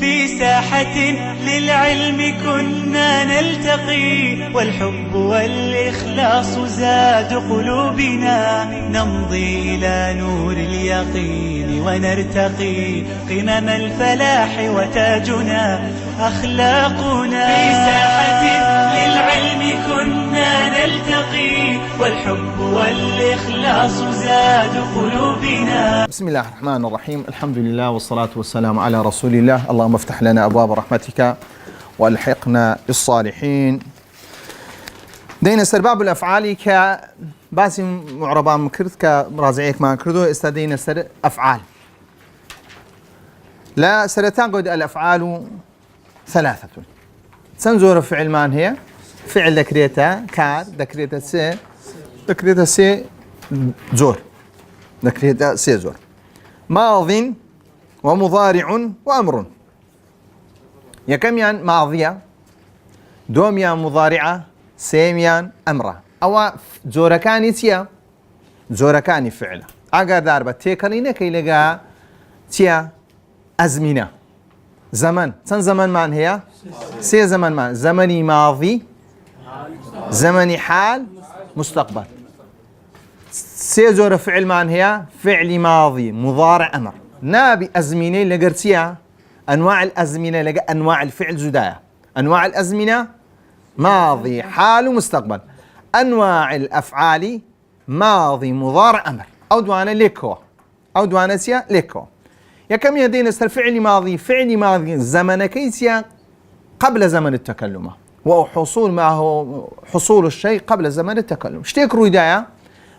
في ساحة للعلم كنا نلتقي، والحب والإخلاص زاد قلوبنا، نمضي إلى نور اليقين ونرتقي قمم الفلاح وتاجنا أخلاقنا. في ساحة للعلم كنا نلتقي، والحب والإخلاص زاد قلوبنا. بسم الله الرحمن الرحيم، الحمد لله والصلاة والسلام على رسول الله. اللهم افتح لنا أبواب رحمتك والحقنا بالصالحين. دينا سر باب الأفعال كباسي معربان مكرد كمراجعيك ما كردو استدينا سر أفعال. لا سرتان قد الأفعال ثلاثة. سنزور فعل مان هي فعل ذكريته كار ذكريته سي زور ذكريته سي زور ماض ومضارع وأمر. يكميان ماضية دوميان مضارعة سيميان أمرة أو زوركاني تيا زوركاني فعل أقر داربة تيكالينة كي لقى تيا أزمنة زمن سن زمن مان هي سي زمن مان زمني ماضي زمني حال مستقبل. سي زور فعل مان هي فعل ماضي مضارع أمر. نابي أزمنة لقرتيا أنواع الأزمنة لقى أنواع الفعل زدايا. أنواع الأزمنة ماضي حال ومستقبل. أنواع الأفعال ماضي مضارع أمر أو دوانا ليكو أو دوانا سيا ليكو. يا كم يدين استر فعل ماضي زمن كيسيا قبل زمن التكلم وحصول ما هو حصول الشيء قبل زمن التكلم. شتيك رويدايا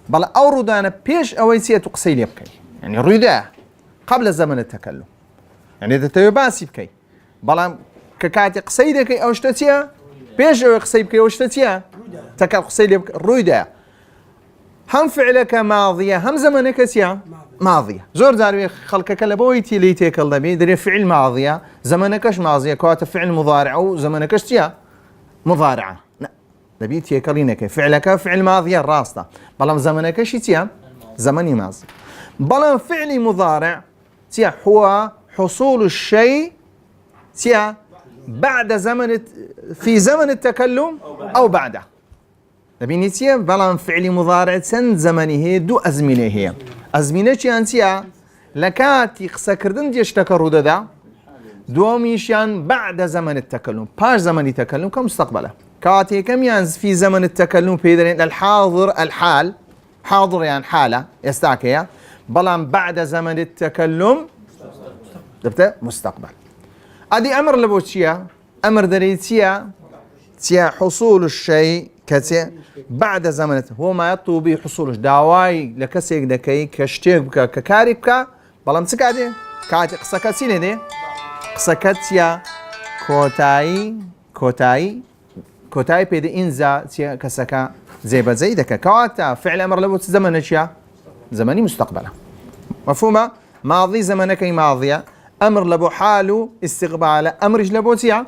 بل أو رودانا بيش أويسية تقصيل يبكي يعني رويدايا قبل زمن التكلم يعني إذا تيباسي بكي بل ككاتي قصيدك أو اشتتيا بيش أو قصيبك أو اشتتيا تكال قصيل يبكي رويدايا هم فعلك ماضية هم زمنك سيا ماضية. زور داروي خلق كلبويتي ليتيك الله بي دري فعل ماضية زمنكش ماضية كوات فعل مضارع أو زمنكش سيا مضارعة. لا نبي تيكلينك فعلك فعل ماضية راسته بلام زمنكش سيا زمني ماضي بلام فعل مضارع سيا هو حصول الشيء سيا بعد زمن في زمن التكلم أو بعده. نبي نسيا بلام فعل مضارع سن زمنه دو أزمنه هي أزمنه أنسيا لكاتي خسكردن ديش تكرر دا دوميشان بعد زمن التكلم باش زمن التكلم كمستقبله كاتي كم ينز في زمن التكلم بيدرين الحاضر الحال حاضر يعني حالة يستعكيا بلام بعد زمن التكلم دبته مستقبل. أدي أمر لبوتشيا أمر دريتيا تيا حصول الشيء كتير بعد زمن هو ما يطلب به حصوله داواي لكسيك دكاي كشتيك بك ككاريبك بلام تسكادي كاتي قسكاتينه دي قسكاتيا كوتاي بيد انزا تيا كسكا زيبا زيدك كواتا فعل امر لبوت زمن اشياء زمني مستقبله مفهومه. ماضي زمنك ماضيه امر لبو حاله استقباله امر لبوتيا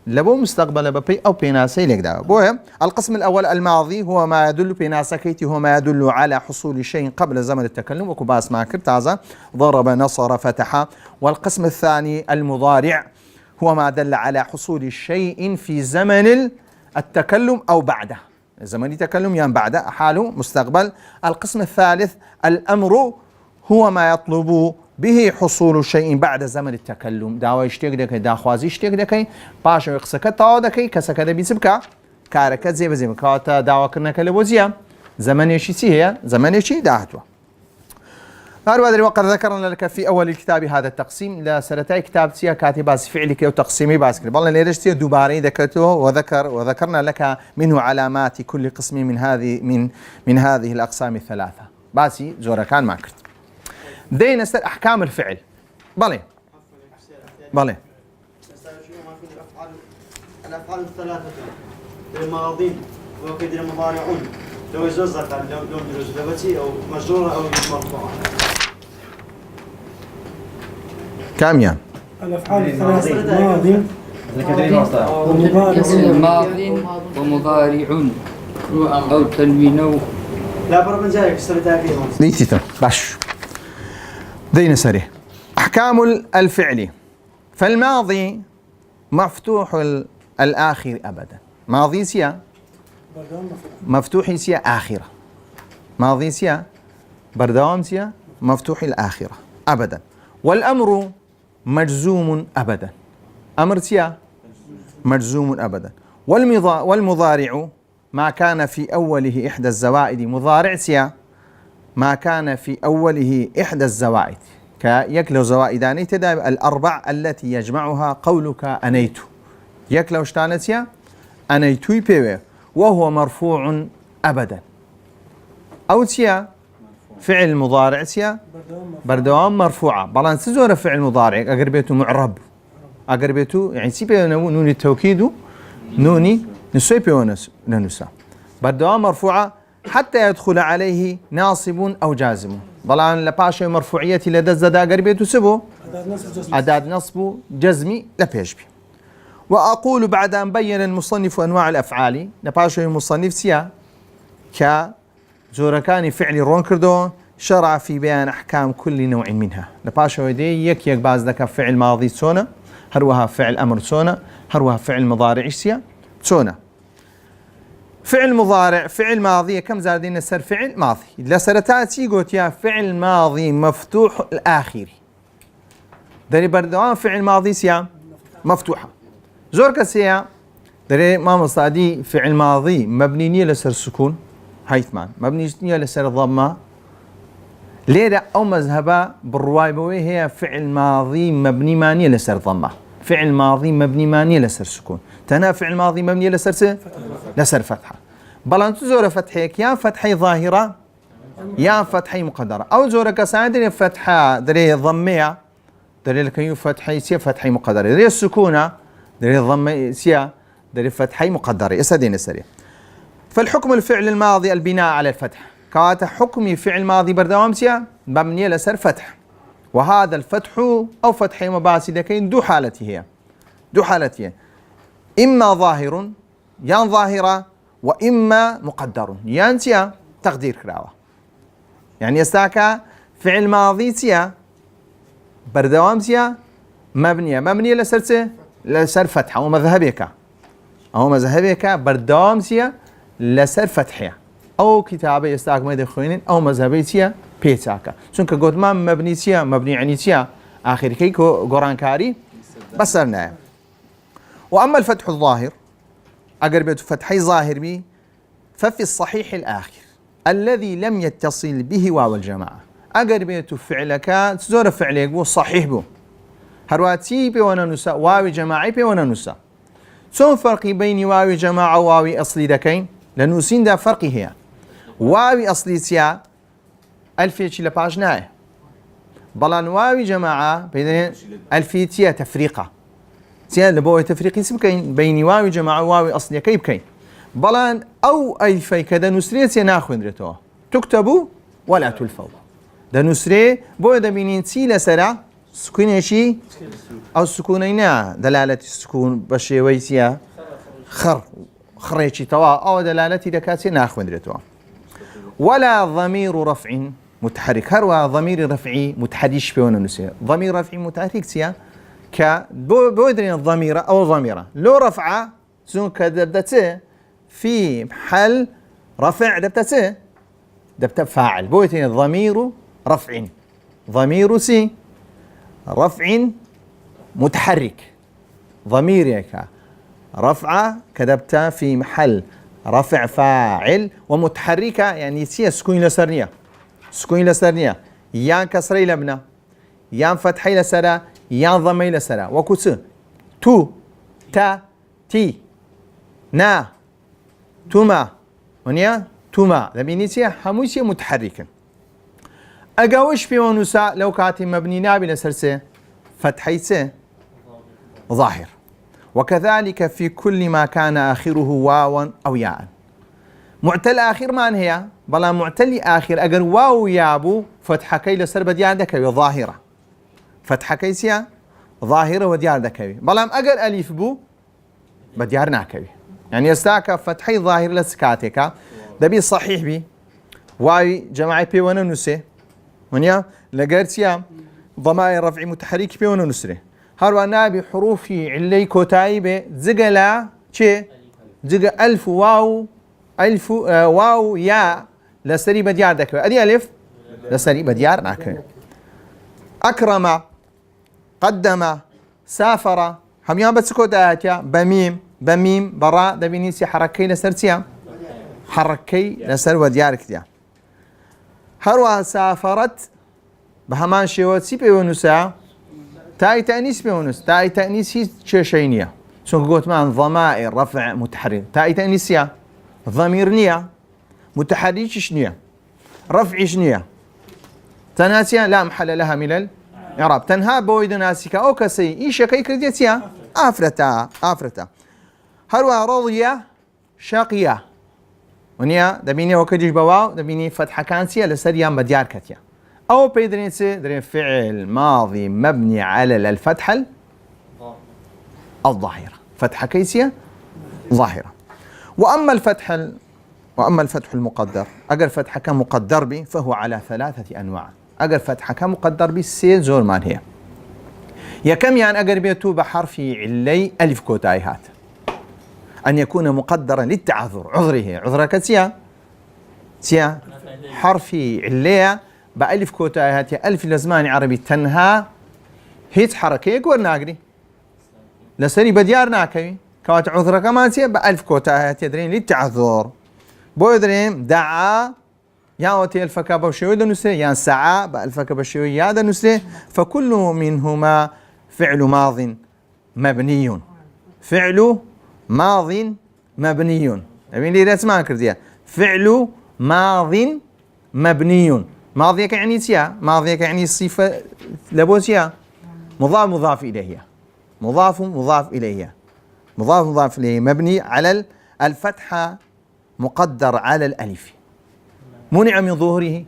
لبو مستقبل ببي أو بيناسي لك دا بوه. القسم الأول الماضي هو ما يدل بيناسكيتي هو ما يدل على حصول شيء قبل زمن التكلم وكباس ما كرتازا ضرب نصر فتح. والقسم الثاني المضارع هو ما دل على حصول شيء في زمن التكلم أو بعده زمن التكلم يعني بعده حاله مستقبل. القسم الثالث الأمر هو ما يطلب به حصول شيء بعد زمن التكلم داوا يشتيك دكي داخوازي يشتيك دكي باشا يقصك تاو دكي كسك دبي سبكا كاركت زي كاتا داوا كرنا كلبوزيا زمن شي هي زمن شي داهتوا. هذا وقد ذكرنا لك في اول الكتاب هذا التقسيم لا سرتاي كتاب سيا كاتب فعلك وتقسيمي باسكل بالله ليرشتي دوباري ذكرته وذكرنا لك منه علامات كل قسم من هذه الاقسام الثلاثه باسي زورا كان ماكرت. دينا نستر أحكام الفعل بالي الأفعال الثلاثة الماضين وكذا المضارعون لو يزوزك لو جلبتي أو مجرورة أو مرفوعة كم يعني الأفعال الثلاثة ماضي ومضارع أو تنوين لا برا من جايك استرتها فيهم ليتي باش دينا سري أحكام الفعل فالماضي مفتوح الآخر أبدا. ماضي سيا مفتوح سيا آخرة. ماضي سيا بردوام سيا مفتوح الآخرة أبدا. والأمر مجزوم أبدا. أمر سيا مجزوم أبدا. والمضارع ما كان في أوله إحدى الزوائد. مضارع سيا ما كان في أوله إحدى الزوائد كيكلو زوائداني تدا الأربع التي يجمعها قولك أنيت. يكلو شتانتيا أنيتوي بيوي وهو مرفوع أبدا. أو تيا فعل مضارع سيا بردوام مرفوعة. بلان سزور فعل مضارع أقربيته معرب أقربيته يعني سيبه نوني التوكيد نوني نسوي بيونس ننسى بردوام مرفوعة حتى يدخل عليه ناصب أو جازم. بلان لباشا مرفوعية لدزدا أقربيته سبو أداد نصب جزمي لبيشبي. وأقول بعد أن بين المصنف أنواع الأفعال لباشا المصنف سيا كزوركان فعل رونكردو شرع في بيان أحكام كل نوع منها. لباشا ودي يك باز ذكا فعل ماضي سونا هروها فعل أمر سونا هروها فعل مضارع سيا سونا. فعل مضارع فعل ماضي كم زادين سر فعل ماضي لسرتاتي قلت يا فعل ماضي مفتوح الآخر. دري بردوان فعل ماضي سيا مفتوحة. زورك سيا دري ما مصادي فعل ماضي مبنية لسر سكون هيثمان مبنية لسر ضمة ليرة أو مذهبة بالرواية بوي هي فعل ماضي مبني مانية لسر ضمة. فعل ماضي مبني مانية لسر سكون. تنا فعل ماضي مبني لسر فتحة. بلان تزور فتحيك يا فتحي ظاهرة يا فتحي مقدرة. أو زورك سادري فتحة دري ضمية دري لكيو فتحي سيا فتحي مقدرة دري السكونة دري ضمية سيا دري فتحي مقدرة يسدين سريع. فالحكم الفعل الماضي البناء على الفتح كات حكمي فعل ماضي بردوام سيا مبني لسر فتح. وهذا الفتح أو فتح مباسي كاين دو حالته هي دو حالته إما ظاهر يان ظاهرة وإما مقدر يان سيا تقدير كراوة. يعني يستاكا فعل ماضي سيا بردوام سيا مبنية لسر فتحة أو مذهبك بردوام سيا لسر فتحية أو كتابة يستاك ما يدخلين أو مذهبي سيا بيتاكا شنك قلت ما مبني سيا مبني يعني سيا آخر كيكو قران كاري بسرنا. وأما الفتح الظاهر أقربت فتحي ظاهر بي ففي الصحيح الآخر الذي لم يتصل به واو الجماعة. أقربت فعلك تزور فعلك بو صحيح بو هرواتي بي وانا نسا واو جماعي بي وانا نسا. شون فرقي بين واو جماعة وواو أصلي دكين لنوسين دا فرقي هي واو أصلي سيا ألفيتش لباجناه بلان واو جماعة بين ألفيتيا تفريقة سيا لبوي تفريقي سبكين بين واو جماعة واو أصلي كيف كين بلان أو ألفي كذا نسري سيا ناخذ رتوا تكتبوا ولا تلفوا ده نسري بوي ده بينين سي لسرع سكون شيء أو سكونينا دلالة السكون بشي ويسيا خريتشي توا أو دلالتي دكاتي ناخذ رتوا. ولا ضمير رفع متحرك هروا ضمير رفعي متحرش بيونا نسيا. ضمير رفعي متحرك سيا بودرين الضميرة أو ضميرة لو رفع زون كدبتة في محل رفع دبتة فاعل بودرين الضمير رفع ضمير سي رفع متحرك ضميرك رفع كدبتة في محل رفع فاعل ومتحركة يعني سي سكون لسرنية يان كسري لبنة يان فتحي لسرا يان ضمي لسرا وكس تو تا تي نا توما ونيا توما لبيني سي حموسي متحركا. أقاوش في ونساء لو كاتم مبني نابي لسرسي فتحي سي ظاهر. وكذلك في كل ما كان آخره واوا أو ياء. معتل آخر ما هي بلا معتل آخر أجر واو يابو فتح كي لسر بديار دكوي ظاهرة فتح كيسيا ظاهرة وديار دكوي بلا أجر ألف بو بديار ناكوي يعني يستاك فتحي ظاهر لسكاتك دبي صحيح بي واي جماعي بي وانا نسي ونيا لقرتيا ضمائر رفع متحرك بي وانا نسري هەروە نابی حروفی علەی کۆتایی بێ جگە لە چێ جگە ئەلف و واو یا لەسەری بەدیار دەکەوێت ئەدی ئەلف لەسەری بەدیار ناکەوێت ئەکرەمە قەدەمە سافەرە هەمیان بە چ کۆتایەتە بەمیم بەڕا دەبینی سی حەرەکەی لەسەر چییە حەرەکەی لەسەر بەدیار کردیا هەروە سافەرەت بە هەمان شێوە چی پێوە نووسە تای تەنیس پێوە نووس تای تەنیس هیچ کێشەی نییە چونکە گوتمان ضەمائر ڕەفع متحرک تای تەنیسیە ضەمیر نییە متحركش نییە ڕەفعیش نییە تەنها چییە لا محل لها من الإعراب تەنها بۆی دەناسیکە ئەو کەسەی ئیشەکەی کردێت چییە ئافرەتە هەروە ڕەڵیە شەقیە ونیە دەبینێەوە کە دیش بەواو دەبینی فەتحەکان چییە لەسەریان بەدیار کەتیە أو بيدرين درين فعل ماضي مبني على الفتحة الظاهرة فتحة كيسية ظاهرة وأما الفتح المقدر أجر فتحة كمقدر به فهو على 3 أنواع أجر فتحة كمقدر به سي زور مان هي يا كم يعني أجر بيتو بحرف علي ألف كوتايهات أن يكون مقدرا للتعذر عذره كسيا حرف علية بألف كوتايهات ألف لزمان عربي تنها هيت حركة يقول ناقري لسري بديار ناكوي كوات عذرة كمان سي بألف كوتايهات يدرين للتعذر بو يدرين دعا يا وتي الفكا بشوي دنسري يا سعى بألفك بشوي يا دنسري فكل منهما فعل ماض مبني فعل ماض مبني أبين لي رسمان كرديا فعل ماض مبني ماضيك يعني سيا ماضيك يعني صفة لبوسيا مضاف إليه مضاف إليه مبني على الفتحة مقدر على الألف منع من ظهوره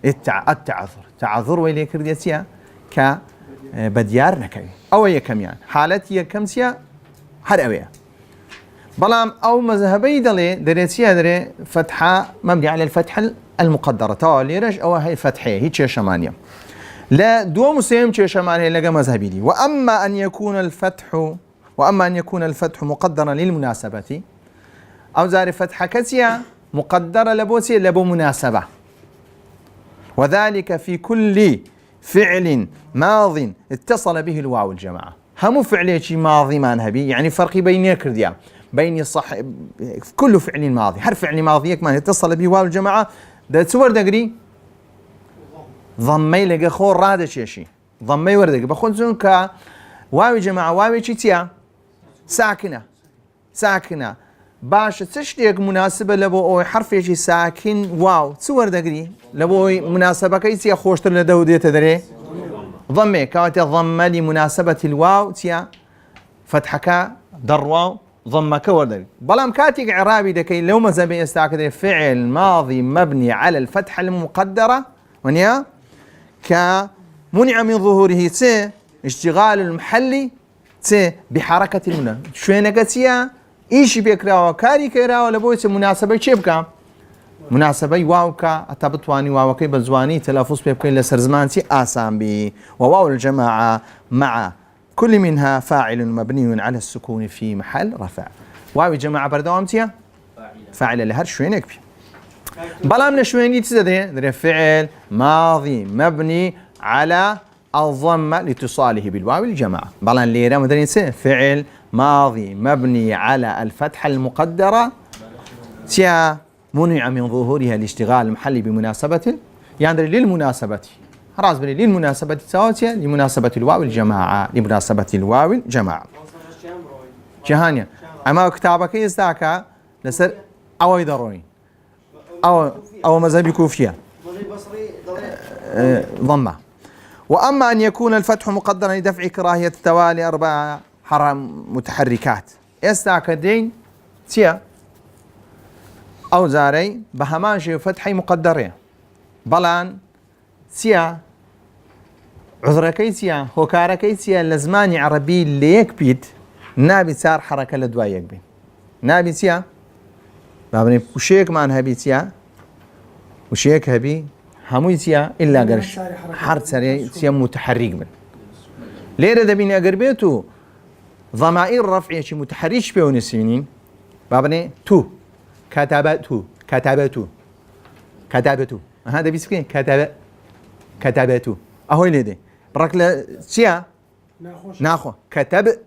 التعذر ويلي كرديسيا كبديار نكوي أو يكم يعني حالتي كم سيا هر بلام أو مذهبي دريسيا دري فتحة مبني على الفتحة المقدرة تالي رج أو هي فتحة هي شمانية لا دو مسلم شمانية لقى مذهبي لي وأما أن يكون الفتح مقدرا للمناسبة أو زار فتحة كسيا مقدرة لبوسي لبو مناسبة وذلك في كل فعل ماض اتصل به الواو الجماعة هم فعل شي ماضي ما نهبي يعني فرق بين كرديا بين كل فعل ماضي هر فعل ماضي ما اتصل به واو الجماعة ده صور دقري ضمي لقى خور رادة شيء ضمي وردق بخونزون ك واو جماعة واو تيا ساكنة باش تشتيك مناسبة لبو أو حرف شيء ساكن واو صور دقري لبو مناسبة كيسيا خوشتر لدودية تدري ضمي كواتي ضم لمناسبة الواو تيا فتحك درواو ضمك وردك بلام كاتيك عرابي دكي لو مذهبي يستعكد فعل ماضي مبني على الفتحة المقدرة ونيا كمنع من ظهوره تي اشتغال المحلي تي بحركة المنى شوينك تيا ايش بيكراوا كاري كراوا لبويت مناسبة شبكة مناسبة واوكا اتبطواني واوكي بزواني تلافظ بيبكي لسرزمان تي آسان بي وواو الجماعة مع كل منها فاعل مبني على السكون في محل رفع واو جماعة بردوامتيا فاعل لهر شوينك بي بلام لشويني تزدري فعل ماضي مبني على الضمة لاتصاله بالواو الجماعة بلام ليرا مدرين فعل ماضي مبني على الفتحة المقدرة تيا منع من ظهورها الاشتغال المحلي بمناسبة يعني للمناسبة راس بني للمناسبة تساوتيا لمناسبة الواو الجماعة جهانيا أما كتابك يستاكا لسر أو يدروني أو مذهب كوفية ضمة وأما أن يكون الفتح مقدرا لدفع كراهية التوالي 4 حرام متحركات يستاكا دين تيا أو زاري بهمان شيء فتحي مقدرية بلان سيا عذرة كيسيا هوكارة كيسيا لزماني عربي ليك بيت نابي صار حركة لدوايك بين نابي سيا بابني وشيك مان هبي سيا وشيك هبي هموي سيا إلا قرش حرف سري سيا متحرك بين ليرة دبيني أقر بيتو ضمائر رفعية متحرش بيونسينين بابني تو كتبتو كتبتو كتبتو هذا بيسكين كتبتو أهو ليدي بركلا سيا ناخو كتب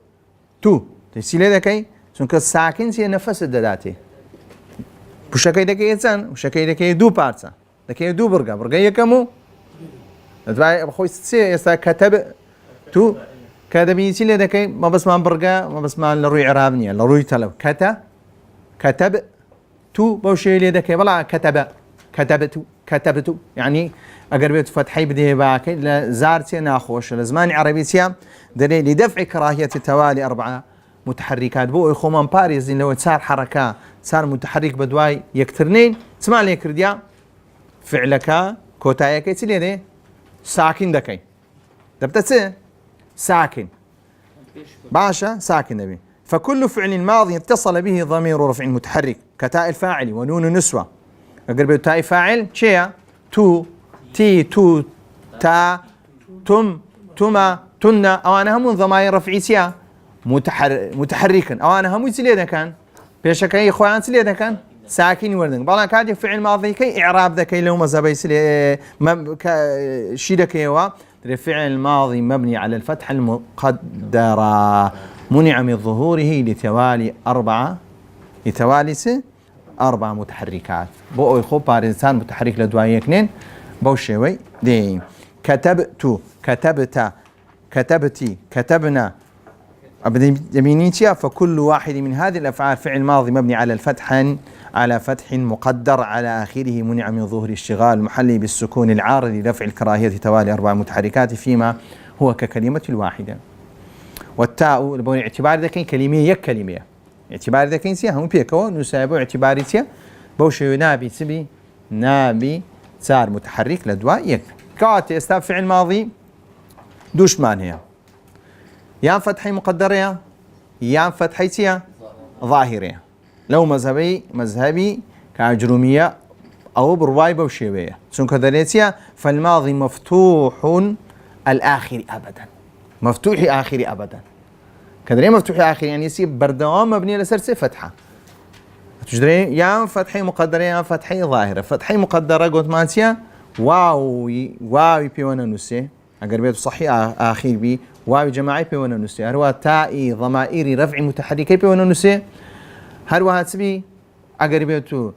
تو تسيلي دكاي چونکە ساکن چیە نەفەست دەداتێ پوشەکەی دەکەی چەند وشەکەی دەکەی دوو پارچە دەکەی دوو بڕگە یەکەم و دەتوانێت بەخۆی سێ ئێستا کەتەب تو کە دەبینی چی لێ دەکەی مەبەستمان بڕگە مەبەستمان لە ڕووی عێراب نییە لە ڕووی تەلەو کەتەب تو بەو شێوەیە لێ دەکەی بەڵام كتبت يعني أقر بيت فتحي بديه باكي لزارتي ناخوش لزمان عربيتيا دري لدفع كراهية التوالي 4 متحركات بو يخومان باريز لو صار حركة صار متحرك بدواي يكترنين تسمع لي كرديا فعلك كوتايا كيتلي دي ساكن دكاي دبتت ساكن باشا ساكن نبي فكل فعل ماضي اتصل به ضمير رفع متحرك كتاء الفاعل ونون النسوة أقرب تاء فاعل شيء تو تي تو تا تم تما تنا أو أنا هم ضمائر رفعية متحركا أو أنا هم يسلي كان بيشكل إخوان سلي كان ساكن وردن بلا كاد فعل ماضي كي إعراب ذكي لو مذهب يسلي شيء ذكي هو فعل ماضي مبني على الفتح المقدرة منع من ظهوره لتوالي 4 متحركات بو يخو باريزان متحرك لدواي 2 بو شوي دي كتبت كتبت كتبتي كتبنا يمينيتيا فكل واحد من هذه الافعال فعل ماضي مبني على فتح مقدر على اخره منع من ظهور الاشتغال محلي بالسكون العارض لدفع الكراهيه توالي 4 متحركات فيما هو ككلمه الواحده والتاء بون اعتبار ذكي كلمه يك كلمه اعتبار ذكي سي هم بيكو نسابو اعتباريتيا بوشو نابي تبي نابي صار متحرك لدواء يك كات استاذ فعل ماضي دوش معناها يا فتحي مقدرة يا فتحيتيا ظاهرة لو مذهبي كأجرومية أو برواي بوشيوية سون كذلك فالماضي مفتوح الآخر أبدا مفتوح آخر أبدا كذلك مفتوح آخر يعني يصير بردوام مبني لسرسة فتحة تجري يا فتحي مقدرة يا فتحي ظاهرة فتحي مقدرة قلت مانتيا واو بيوانا نسي أقر بيت صحيح آخر بي واو جماعي بيوانا نسي هروا تائي ضمائري رفع متحركي بيوانا نسي هروا هاتبي أقر بيتو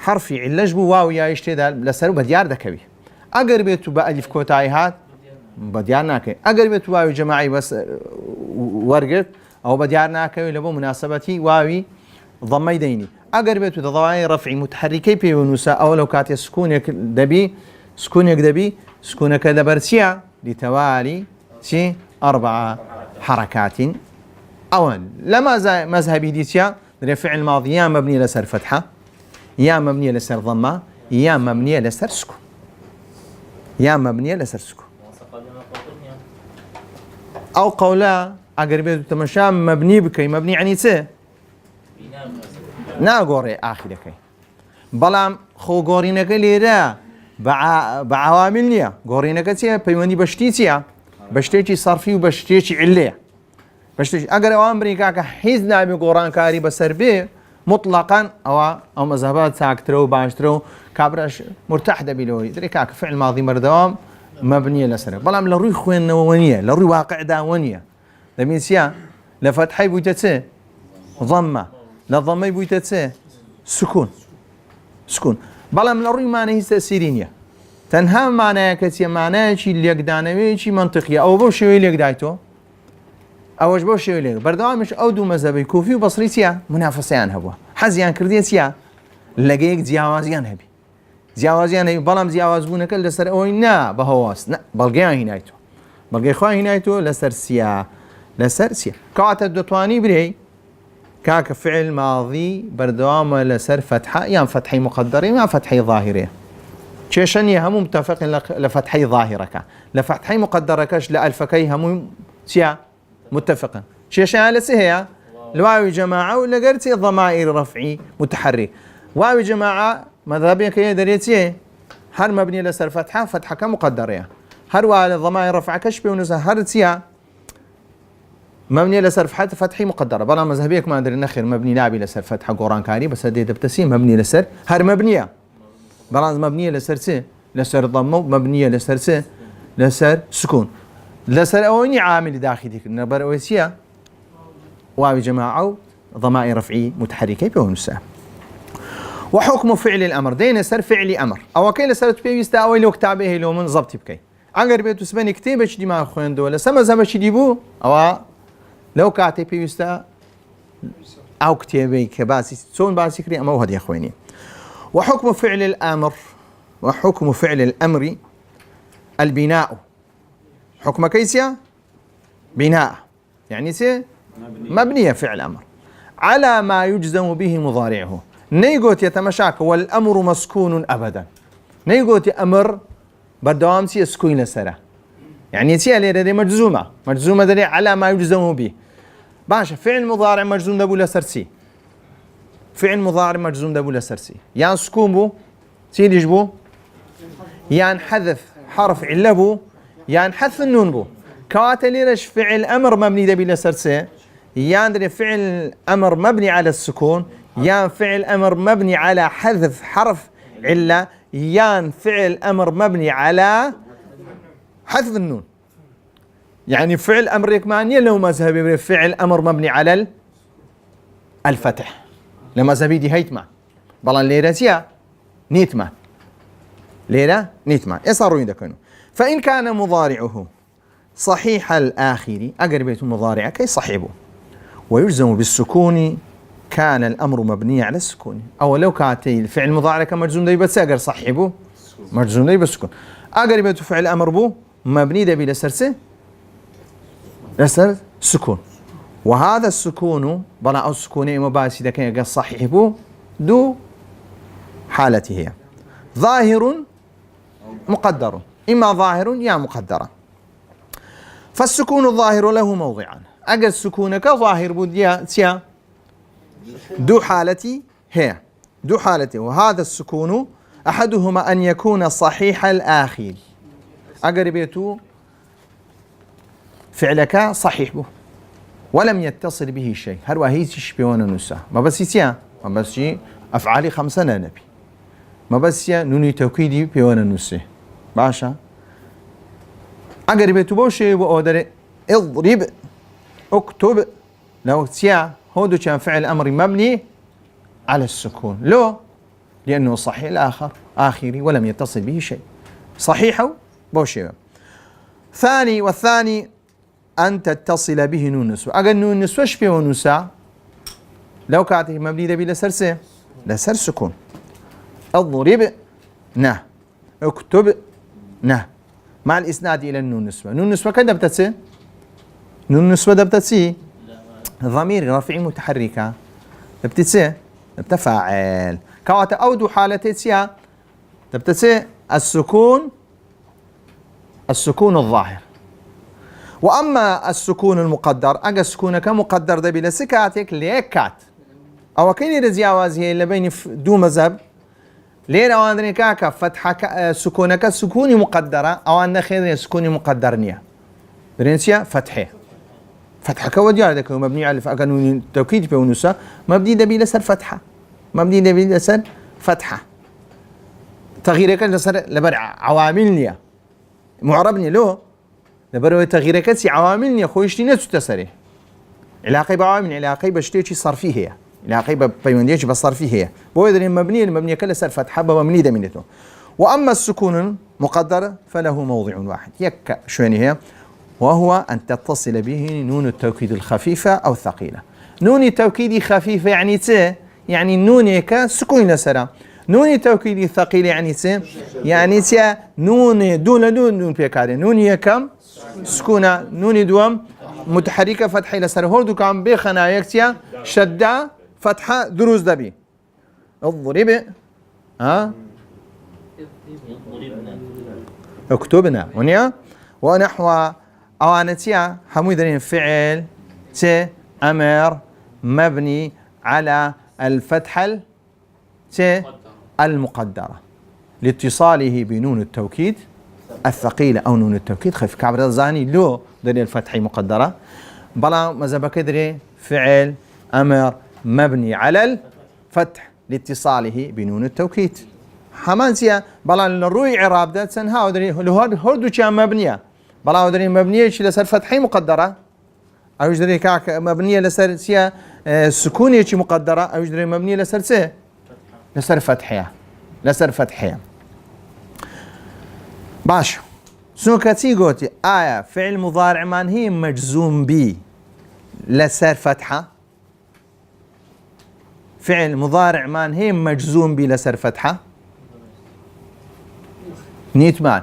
حرفي علج بو واو يا يشتدا لسرو بديار دكوي أقر بيتو بألف كوتاي هات بديار ناكي أقر بيتو واو جماعي بس ورقت أو بديار ناكي لبو مناسبتي واوي ضمي ديني أقر بيتو ضمائر رفع متحركي بيوانا نسي أو لو كاتي سكونك دبي سكونك دبرسيا لتوالي 4 حركات أول لما مذهبي ديتيا فعل ماضي يا مبني لسر فتحة يا مبني لسر ضمة يا مبني لسر سكون أو قولا أقرب تمشى مبني بكي مبني يعني سه ناقوري آخر كي بلام خو قورينك ليرا بعوامل نية قورينك تيا بيواني بشتيتيا بشتيتي صرفي وبشتيتي عليا بشتيتي أقرأ أمريكا كحيز نابي قرآن كاري بسر به مطلقا أو مذهبات ساكترو باشترو كابرش مرتاح دبيلوي دريكا فعل ماضي مردوام مبنية لسر بلام لروي خوين نوانية لروي واقع داوانية لميسيا لفتحي بويتتسي ضمة لضمي بويتتسي سكون بلام لروي معنى تأثيرينية تنها معنى كتير معنى شيء اللي يقدانوي شيء منطقي أو بوشي اللي يقدايتو أوش بوشي اللي بردوام مش أودو مذهبي كوفي وبصري تيا منافسيان هبوا حزيان كردية تيا لقيك زياوازيان هبي بلام زياوازبونا كل لسر أوينا بهواس نا بلقيان هنايتو بلقي خواه هنايتو لسر سيا كاعت الدوتواني بري كاك فعل ماضي بردوام لسر فتحة يا فتحي مقدرة يا فتحي ظاهرة كيشني هم متفق لفتحي ظاهرك لفتحي مقدركش لألفكي هم سيا متفقا كيشان لسه الواو جماعة ولا قرتي ضمائر رفعي متحرك واو جماعة مذهبي كي دريتي هر مبني لسر فتحة مقدرة هر وعلى ضمائر رفع كشبي ونزه هر سيا مبنية لسر فتحي مقدرة بلا مذهبيك ما أدري نخير مبني نابي لسر فتحة قرآن كاري بس هدي دبتسي مبني لسر هر مبنية بلا مبنية لسر سي لسر ضمه مبنية لسر سي لسر سكون لسر أوني عامل داخلي نبر أوسيا واو جماعة ضمائر رفعي متحركة بيون الساعة. وحكم فعل الأمر دين سر فعل أمر أو كي لسر تبيست أو لو كتابه لو من ضبط بكي أنقر بيتو سبني كتابة شدي ما خوين دولا سما زما شدي بو أو لو كاتي بيست أو كتابه كباسي سون باسي كري أما وهدي أخويني. وحكم فعل الأمر وحكم فعل الأمر البناء حكم كيسيا بناء يعني سي مبنية فعل أمر على ما يجزم به مضارعه نيقوت يتمشاك والأمر مسكون أبدا نيقوت أمر بالدوام سي سكون لسرة يعني سي اللي مجزومة دليل على ما يجزم به باشا فعل مضارع مجزوم دبو لسرسي فعل مضارع مجزوم دبو لسرسي يعني سكون بو سيديش بو يعني حذف حرف علة بو يعني حذف النون بو كواتليرش فعل أمر مبني دبي لسرسي يعني فعل أمر مبني على السكون يان فعل أمر مبني على حذف حرف علة يان فعل أمر مبني على حذف النون يعني فعل أمر يكمان لو مذهبي فعل أمر مبني على الفتح لما مذهبي دي هيتما بلان ليرة سيا نيتما ليرة نيتما يصاروا يدكنوا فإن كان مضارعه صحيح الآخر أقربيت مضارع كي صحيبه ويجزم بالسكون كان الأمر مبني على السكون أو لو كانت الفعل مضارع كمجزوم دي بس أقر صحيبه مجزوم دي بالسكون أقربيت فعل أمر بو مبني دي لسرسه لسر سكون وهذا السكون بناء السكون مباسي ده كان صحيبه دو حالته هي ظاهر مقدر إما ظاهر يا مقدرة فالسكون الظاهر له موضعان أجل سكونك ظاهر بوديا تيا دو حالتي هي دو حالتي وهذا السكون أحدهما أن يكون صحيح الآخر أقربيتو فعلك صحيح به ولم يتصل به شيء هل وهي تشبهون النساء ما بس تيا ما بس أفعالي 5 نبي ما بس نوني توكيدي بيون النساء باشا أقربيتو بوشي وأودر اضرب اكتب لو تيا هودو كان فعل أمر مبني على السكون لو لأنه صحيح الآخر آخري ولم يتصل به شيء صحيح بوشي والثاني أن تتصل به نون نسوة أقل نون نسوة شبه نساء لو كانت مبني دبي لسرسة لسر سكون اضرب نه اكتب نه مع الإسناد إلى النون نسوة نون نسوة كده بتتسي نون نسوة دبتتسي ضمير رفعي متحركة دبتتسي بتفاعل كواتا أودو حالتي دبتتسي السكون الظاهر وأما السكون المقدر أجا سكونك مقدر دبي لسكاتك ليكات أو كيني رزياوازي اللي بين دو مذهب لين أو عندنا كاكا فتحة سكونك سكوني مقدرة أو عندنا خير سكوني مقدرنية برنسيا فتحة كودي هذاك مبني على فأكنون توكيد بونوسا مبني دبي لسر فتحة مبني دبي لسر فتحة تغييرك لسر لبرع عواملنيا معربني له لبرو تغييرك سي عواملنيا خويشتي نتو تسري علاقة بعوامل علاقة بشتيشي صرفي هي علاقة بيونديش بصرفي هي بويدر المبني كلا سر فتحة مبني دمينته وأما السكون المقدر فله موضع واحد يك شويني هي وهو أن تتصل به نون التوكيد الخفيفة أو الثقيلة نون التوكيد خفيفة يعني نون سكون لسرا نون التوكيد الثقيلة يعني نون دون نون بيكاري نون يكم سكونة نون دوام متحركة فتحة لسرا هردو كان بيخنا يكتيا شدة فتحة دروز دبي اضرب اكتبنا ونيا ونحو أوانتيا همو يدرين فعل أمر مبني على الفتحة المقدرة لاتصاله بنون التوكيد الثقيلة أو نون التوكيد خف كعب الزاني لو دليل الفتحة مقدرة بلا مذهب كدري فعل أمر مبني على الفتح لاتصاله بنون التوكيد حمانسيا بلا الروي عراب ده سنها ودري هردو كان مبنية بلا ودري مبنية لسر فتحي مقدرة أو يجري كاك مبنية لسر سيا سكونية مقدرة أو يجري مبنية لسر سي لسر فتحية لسر فتحية باش سوكتي قوتي آية فعل مضارع من هي مجزوم بي لسر فتحة فعل مضارع من هي مجزوم بي لسر فتحة نيتمان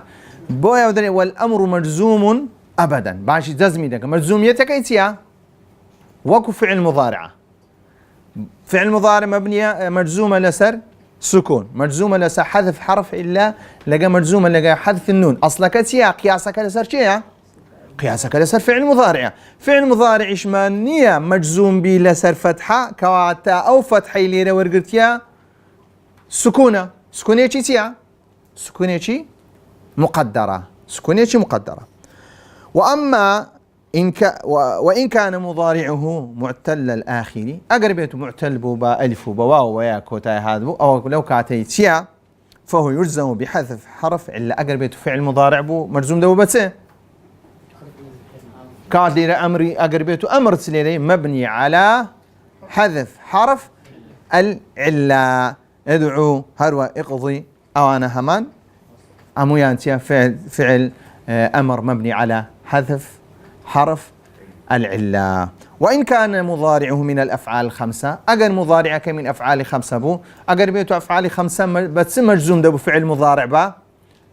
بويا ودري والأمر مجزوم أبدا باش جزمي دك مجزوميتك ايتيا وكو فعل مضارعة فعل مضارع مبنية مجزومة لسر سكون مجزومة لسر حذف حرف إلا لقى مجزومة لقى حذف النون أصلك تيا قياسك لسر شيء قياسك لسر فعل مضارع فعل مضارع إشمانية مجزوم بي لسر فتحة كواتا أو فتحي ليرة ورقرتيا سكونة سكونية تيا سكونية مقدرة سكونية مقدرة وأما وإن كان مضارعه معتل الآخر أقربيته معتل بوبا ألف وبواو ويا كوتاي هذا أو لو كاتي تيا فهو يلزم بحذف حرف إلا أقربيته فعل مضارع بو مجزوم دو بتسه كاتي أمري أقربيته أمر تسليلي مبني على حذف حرف العلة ادعو هروا اقضي أو أنا همان أمويانتيا فعل أمر مبني على حذف حرف العلة وإن كان مضارعه من الأفعال الخمسة أجر مضارعك من أفعال خمسة بو أجر بيتو أفعال خمسة بس مجزوم ده بفعل مضارع با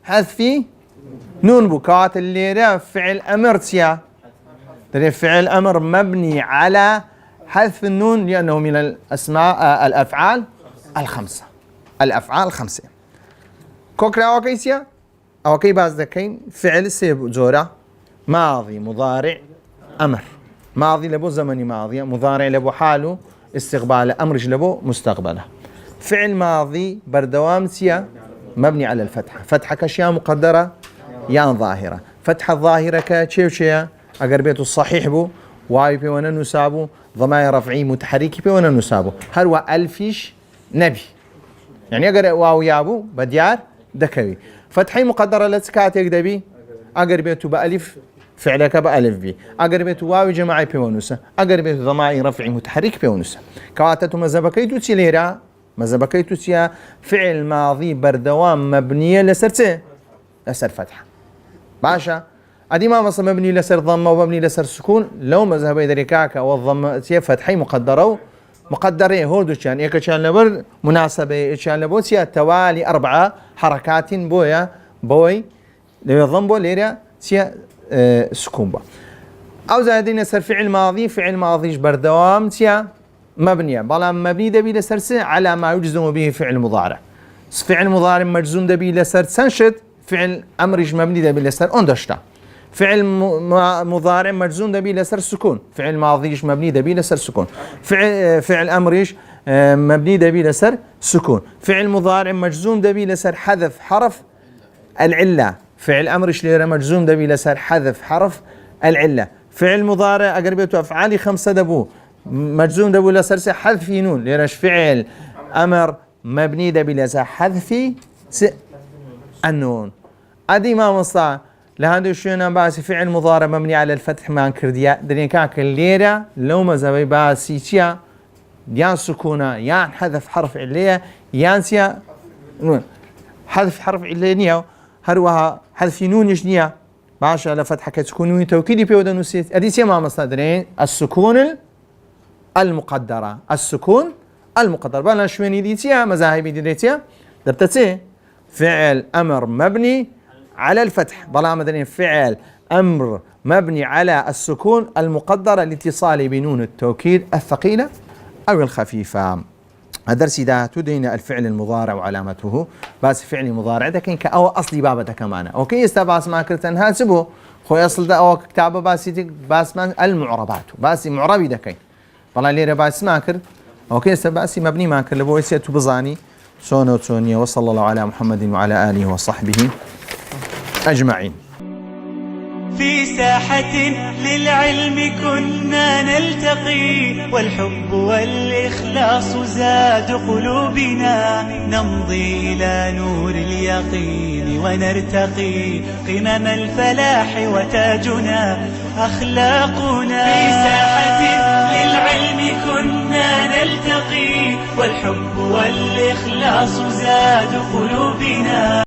حذفي نون بكات اللي فعل أمر تيا فعل أمر مبني على حذف النون لأنه من الأسماء الأفعال الخمسة الأفعال الخمسة كوكرا وكيسيا أو كي باز دكين فعل سيب جورا ماضي مضارع أمر ماضي لبو زمني ماضي مضارع لبو حاله استقبال أمرج لبو مستقبله فعل ماضي بردوام سيا مبني على الفتحة فتحة كشيا مقدرة يا ظاهرة فتحة ظاهرة كشيا أقربيته الصحيح بو واي بي وانا نسابو ضمائر رفعي متحركي بي وانا نسابو هروا ألفيش نبي يعني أقر واو يابو بديار دكوي فتحي مقدرة لتكاتيك دبي أقربيته بألف فعلك بألف بي أقربيته واو جماعي بيونسة أقربيته ضمائر رفعي متحرك بيونسة كواتته مزبكيتو تيليرا مزبكيتو تيا فعل ماضي بردوام مبنية لسر فتحة باشا أدي ما مصر مبني لسر ضمة ومبني لسر سكون لو مذهب يدركاك والضمة تيا فتحي مقدرة مقدرين هودو كان إيكا كان لبر مناسبة كان لبو تيا توالي 4 حركات بويا بوي لو ضمبو ليرا تيا سكون با أو زادين يسر فعل ماضي بردوام تيا مبنية بلا مبني دبي لسر على ما يجزم به فعل مضارع فعل مضارع مجزوم دبي لسر سنشد فعل أمرج مبني دبي لسر أندشتا فعل مضارع مجزوم دبي لسر سكون فعل ماضيش مبني دبي لسر سكون فعل أمريش مبني دبي لسر سكون فعل مضارع مجزوم دبي لسر حذف حرف العلة فعل أمرش ليرة مجزوم دبي لسر حذف حرف العلة فعل مضارع أقربيته أفعالي 5 دبو مجزوم دبو لسر حذف نون ليرش فعل أمر مبني دبي لسر حذف النون أدي ما مصطع لهذا الشيء باسي فعل مضارع مبني على الفتح ما انكرديا درين كاك الليرة لو مزابي باسي تيا يان سكونة يان حذف حرف علية يان سيا حذف حرف علية هروها حذف نون يشنيا باشا لفتحة كتكون توكيدي بيودا نسيت ادي سيا ما مصدرين السكون المقدرة السكون المقدر بلا شويني دي تيا مذاهبي دي تيا درتتي فعل أمر مبني على الفتح بلا مدني فعل أمر مبني على السكون المقدرة لاتصال بنون التوكيد الثقيلة أو الخفيفة الدرس ده تدين الفعل المضارع وعلامته بس فعل مضارع ده كين كأو أصلي بابته كمان أوكي يستباس ما كرتن هاتسبه خوي أصل ده أو كتابة بس من المعربات بس معربي ده كين والله ليه بس ما كر أوكي يستباس مبني ما كر لبوي سيتو بزاني سونو تونيا وصلى الله على محمد وعلى آله وصحبه أجمعين في ساحة للعلم كنا نلتقي، والحب والإخلاص زاد قلوبنا. نمضي إلى نور اليقين ونرتقي قمم الفلاح، وتاجنا أخلاقنا. في ساحة للعلم كنا نلتقي، والحب والإخلاص زاد قلوبنا.